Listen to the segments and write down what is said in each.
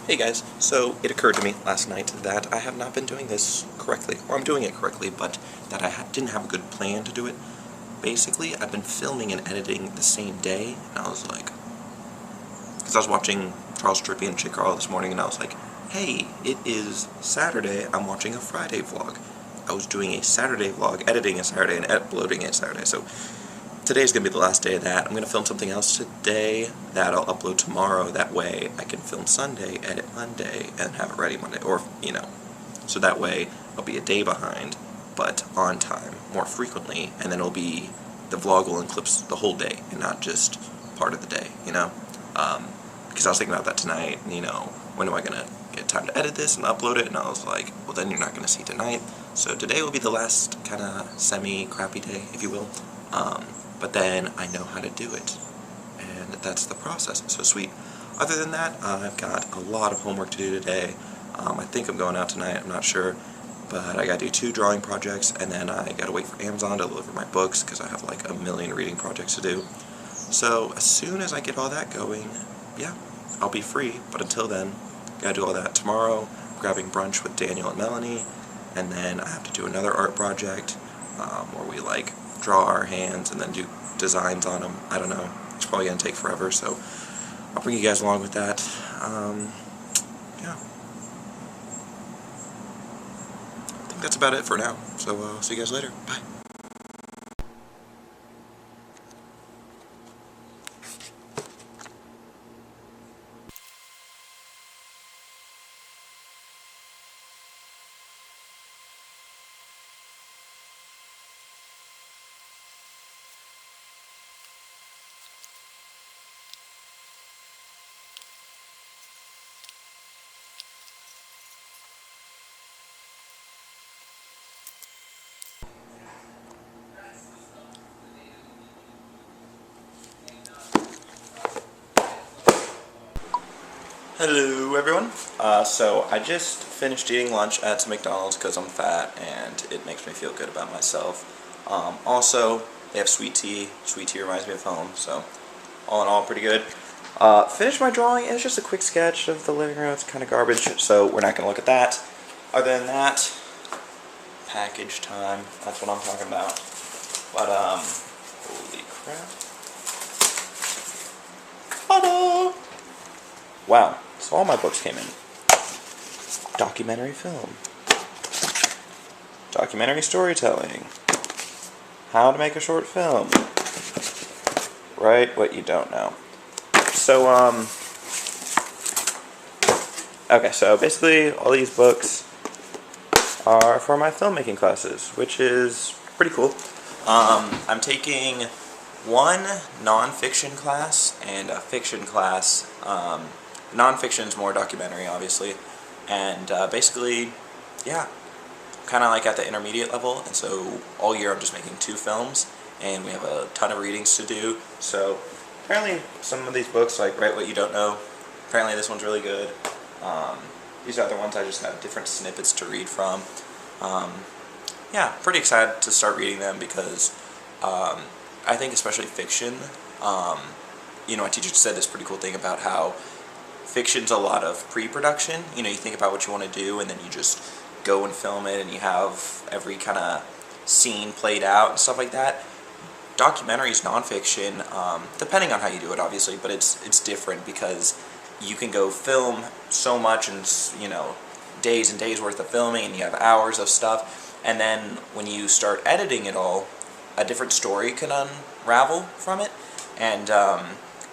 Hey guys, so it occurred to me last night that I have not been doing this correctly, or I'm doing it correctly, but that I didn't have a good plan to do it. Basically, I've been filming and editing the same day, and I was like, because I was watching Charles Trippy and Chick Carl this morning, and I was like, hey, it is Saturday, I'm watching a Friday vlog. I was doing a Saturday vlog, editing a Saturday, and uploading a Saturday, so today's going to be the last day of that. I'm going to film something else today that I'll upload tomorrow. That way I can film Sunday, edit Monday, and have it ready Monday. Or, so that way I'll be a day behind, but on time, more frequently, and then the vlog will eclipse the whole day, and not just part of the day, because I was thinking about that tonight, when am I going to get time to edit this and upload it, and I was like, well then you're not going to see tonight. So today will be the last kind of semi-crappy day, if you will. But then I know how to do it, and that's the process. It's so sweet. Other than that, I've got a lot of homework to do today. I think I'm going out tonight, I'm not sure, but I gotta do 2 drawing projects, and then I gotta wait for Amazon to deliver my books, because I have like a million reading projects to do. So as soon as I get all that going, yeah, I'll be free, but until then, gotta do all that. Tomorrow, I'm grabbing brunch with Daniel and Melanie, and then I have to do another art project, where we like draw our hands and then do designs on them. I don't know. It's probably going to take forever, so I'll bring you guys along with that. Yeah. I think that's about it for now. So, see you guys later. Bye. Hello everyone. So I just finished eating lunch at some McDonald's because I'm fat and it makes me feel good about myself. Also, they have sweet tea. Sweet tea reminds me of home, so all in all, pretty good. Finished my drawing, and it's just a quick sketch of the living room. It's kind of garbage, so we're not going to look at that. Other than that, package time. That's what I'm talking about. But, holy crap. Ta-da! Wow. So all my books came in. Documentary film. Documentary storytelling. How to make a short film. Write what you don't know. So, okay, so basically all these books are for my filmmaking classes, which is pretty cool. I'm taking one non-fiction class and a fiction class. Non-fiction is more documentary, obviously, and basically, yeah, kind of like at the intermediate level, and so all year I'm just making 2 films, and we have a ton of readings to do. So apparently some of these books, like Write What You Don't Know, apparently this one's really good. These other ones I just have different snippets to read from. Yeah, pretty excited to start reading them because I think especially fiction, my teacher said this pretty cool thing about how fiction's a lot of pre-production. You think about what you want to do and then you just go and film it and you have every kind of scene played out and stuff like that. Documentaries, non-fiction, depending on how you do it obviously, but it's different because you can go film so much and days and days worth of filming and you have hours of stuff, and then when you start editing it all, a different story can unravel from it, and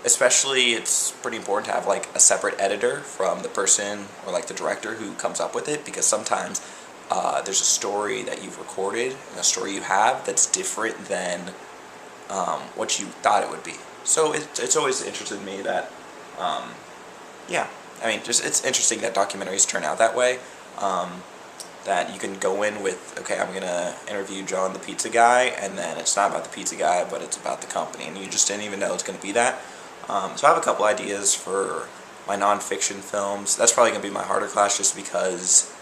especially it's pretty important to have like a separate editor from the person or like the director who comes up with it, because sometimes there's a story that you've recorded and a story you have that's different than what you thought it would be. So it's always interested me that, yeah, I mean, it's interesting that documentaries turn out that way, that you can go in with, okay, I'm going to interview John the pizza guy, and then it's not about the pizza guy, but it's about the company, and you just didn't even know it's going to be that. So I have a couple ideas for my non-fiction films. That's probably going to be my harder class just because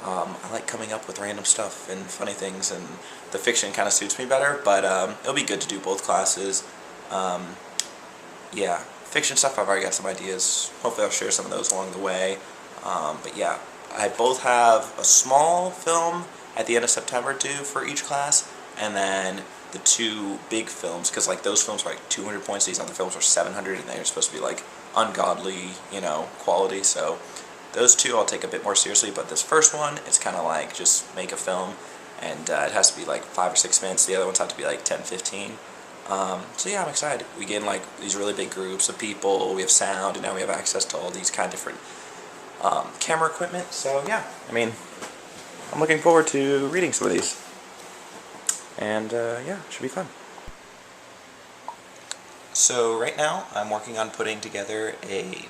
I like coming up with random stuff and funny things, and the fiction kind of suits me better, but it'll be good to do both classes. Yeah, fiction stuff, I've already got some ideas. Hopefully I'll share some of those along the way. But yeah, I both have a small film at the end of September due for each class, and then the two big films, because like those films are like 200 points, these other films are 700, and they're supposed to be like ungodly, quality. So those two I'll take a bit more seriously, but this first one, it's kind of like just make a film, and it has to be like 5 or 6 minutes. The other ones have to be like 10, 15. So yeah, I'm excited. We get in like these really big groups of people, we have sound, and now we have access to all these kind of different camera equipment. So yeah, I mean, I'm looking forward to reading some of these. And yeah, it should be fun. So right now, I'm working on putting together a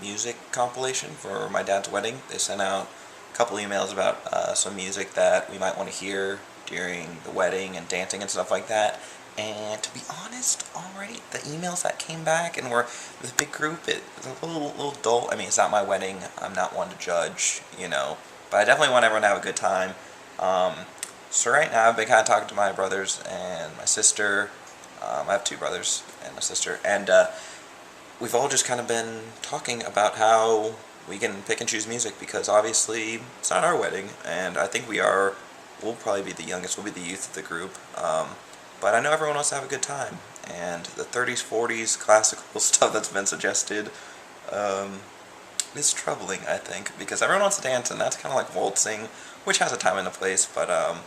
music compilation for my dad's wedding. They sent out a couple emails about some music that we might want to hear during the wedding and dancing and stuff like that. And to be honest, already the emails that came back and were this big group, it's a little dull. I mean, it's not my wedding. I'm not one to judge, but I definitely want everyone to have a good time. So right now, I've been kind of talking to my brothers and my sister. I have 2 brothers and a sister, and we've all just kind of been talking about how we can pick and choose music, because obviously it's not our wedding, and I think we'll probably be the youngest, we'll be the youth of the group, but I know everyone wants to have a good time, and the 30s, 40s classical stuff that's been suggested is troubling, I think, because everyone wants to dance, and that's kind of like waltzing, which has a time and a place, but a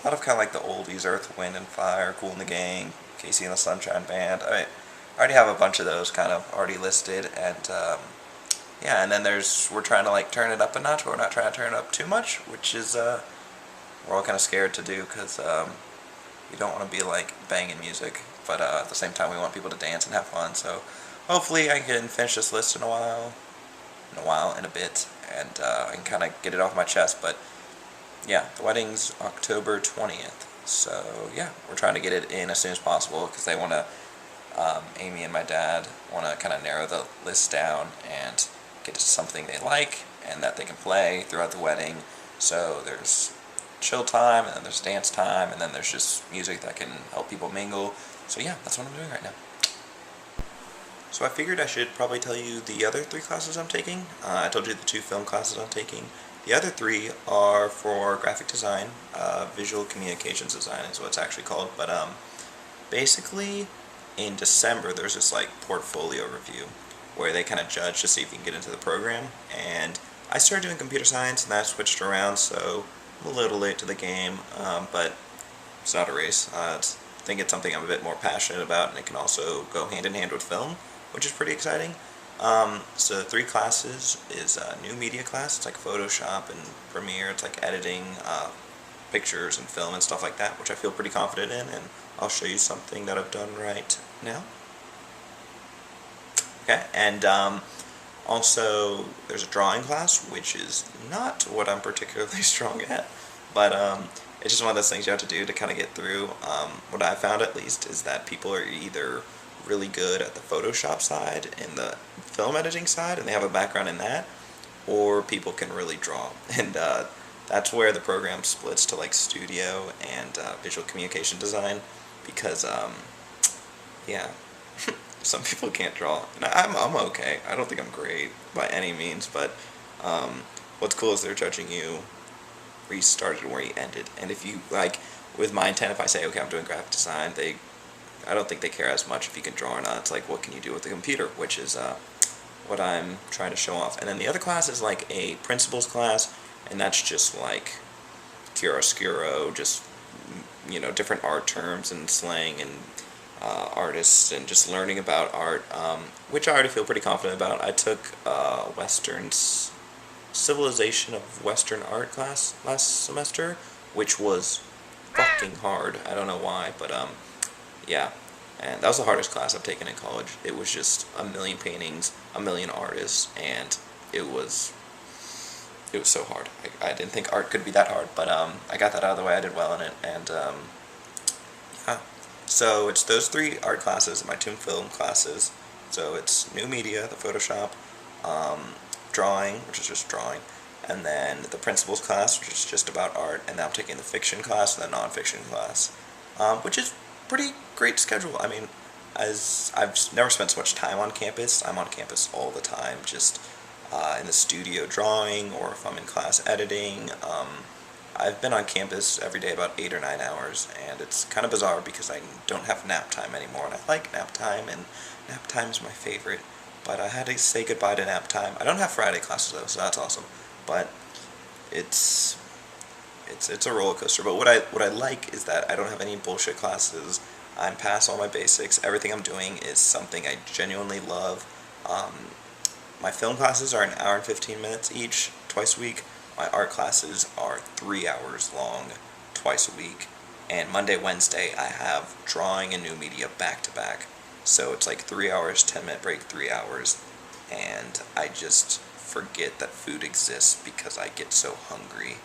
lot of kind of like the oldies, Earth, Wind and Fire, Kool and the Gang, Casey and the Sunshine Band. I already have a bunch of those kind of already listed, and yeah, and then we're trying to like turn it up a notch, but we're not trying to turn it up too much, which is we're all kind of scared to do, because we don't want to be like banging music, but at the same time we want people to dance and have fun. So hopefully I can finish this list in a bit, and I can kind of get it off my chest. But yeah, the wedding's October 20th, so yeah, we're trying to get it in as soon as possible, because they want to, Amy and my dad want to kind of narrow the list down and get to something they like and that they can play throughout the wedding. So there's chill time, and then there's dance time, and then there's just music that can help people mingle. So yeah, that's what I'm doing right now. So I figured I should probably tell you the other 3 classes I'm taking. I told you the 2 film classes I'm taking. The other 3 are for graphic design, visual communications design is what it's actually called. But basically, in December, there's this like portfolio review where they kind of judge to see if you can get into the program. And I started doing computer science, and that switched around, so I'm a little late to the game, but it's not a race. I think it's something I'm a bit more passionate about, and it can also go hand in hand with film, which is pretty exciting. So 3 classes is a new media class. It's like Photoshop and Premiere. It's like editing pictures and film and stuff like that, which I feel pretty confident in, and I'll show you something that I've done right now. Okay, and also there's a drawing class, which is not what I'm particularly strong at, but it's just one of those things you have to do to kind of get through. What I found, at least, is that people are either really good at the Photoshop side and the film editing side, and they have a background in that, or people can really draw, and that's where the program splits to like studio and visual communication design, because yeah, some people can't draw, and I'm okay. I don't think I'm great by any means, but what's cool is they're judging you where you started and where you ended, and if you like, with my intent, if I say okay, I'm doing graphic design, I don't think they care as much if you can draw or not. It's like, what can you do with the computer, which is what I'm trying to show off. And then the other class is like a principles class, and that's just like chiaroscuro, just different art terms and slang and artists, and just learning about art, which I already feel pretty confident about. I took Civilization of Western Art class last semester, which was fucking hard. I don't know why, but yeah, and that was the hardest class I've taken in college. It was just a million paintings, a million artists, and it was so hard. I didn't think art could be that hard, but I got that out of the way. I did well in it, and yeah. So it's those 3 art classes, my 2 film classes. So it's new media, the Photoshop, drawing, which is just drawing, and then the principles class, which is just about art, and then I'm taking the fiction class and the nonfiction class, which is pretty great schedule. I mean, as I've never spent so much time on campus. I'm on campus all the time, just in the studio drawing, or if I'm in class editing. I've been on campus every day about 8 or 9 hours, and it's kind of bizarre because I don't have nap time anymore, and I like nap time, and nap time is my favorite, but I had to say goodbye to nap time. I don't have Friday classes though, so that's awesome, but it's a roller coaster. But what I like is that I don't have any bullshit classes. I'm past all my basics. Everything I'm doing is something I genuinely love. My film classes are an hour and 15 minutes each, twice a week. My art classes are 3 hours long, twice a week. And Monday, Wednesday, I have drawing and new media back to back. So it's like 3 hours, 10-minute break, 3 hours. And I just forget that food exists because I get so hungry.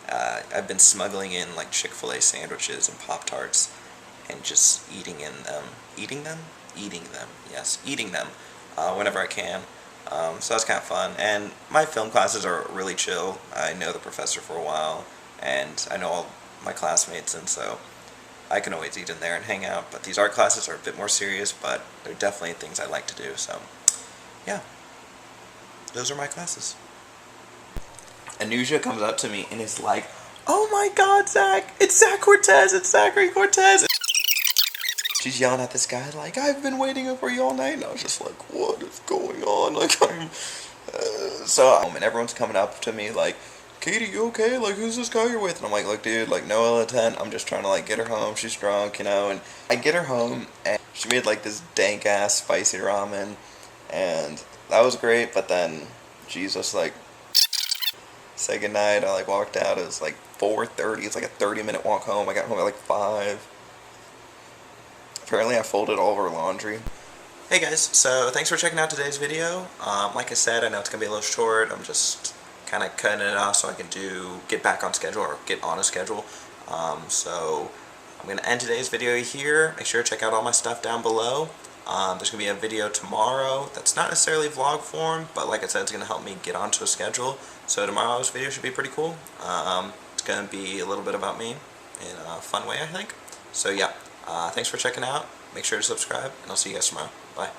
I've been smuggling in like Chick-fil-A sandwiches and Pop-Tarts and just eating them whenever I can. So that's kind of fun. And my film classes are really chill. I know the professor for a while, and I know all my classmates, and so I can always eat in there and hang out. But these art classes are a bit more serious, but they're definitely things I like to do. So yeah, those are my classes. Anuja comes up to me and is like, "Oh my God, Zach! It's Zach Cortez! It's Zachary Cortez!" She's yelling at this guy like, "I've been waiting for you all night," and I was just like, "What is going on?" Like and everyone's coming up to me like, "Katie, you okay? Like, who's this guy you're with?" And I'm like, "Look, dude, like, no ill intent. I'm just trying to like get her home. She's drunk, you know." And I get her home, and she made like this dank ass spicy ramen, and that was great. But then Jesus, like, say goodnight. I like walked out. It was like 4:30. It's like a 30-minute walk home. I got home at like 5. Apparently I folded all of her laundry. Hey guys, so thanks for checking out today's video. Like I said, I know it's going to be a little short. I'm just kind of cutting it off so I can get back on schedule, or get on a schedule. So I'm going to end today's video here. Make sure to check out all my stuff down below. There's going to be a video tomorrow that's not necessarily vlog form, but like I said, it's going to help me get onto a schedule. So tomorrow's video should be pretty cool. It's going to be a little bit about me in a fun way, I think. So yeah. Thanks for checking out. Make sure to subscribe, and I'll see you guys tomorrow. Bye.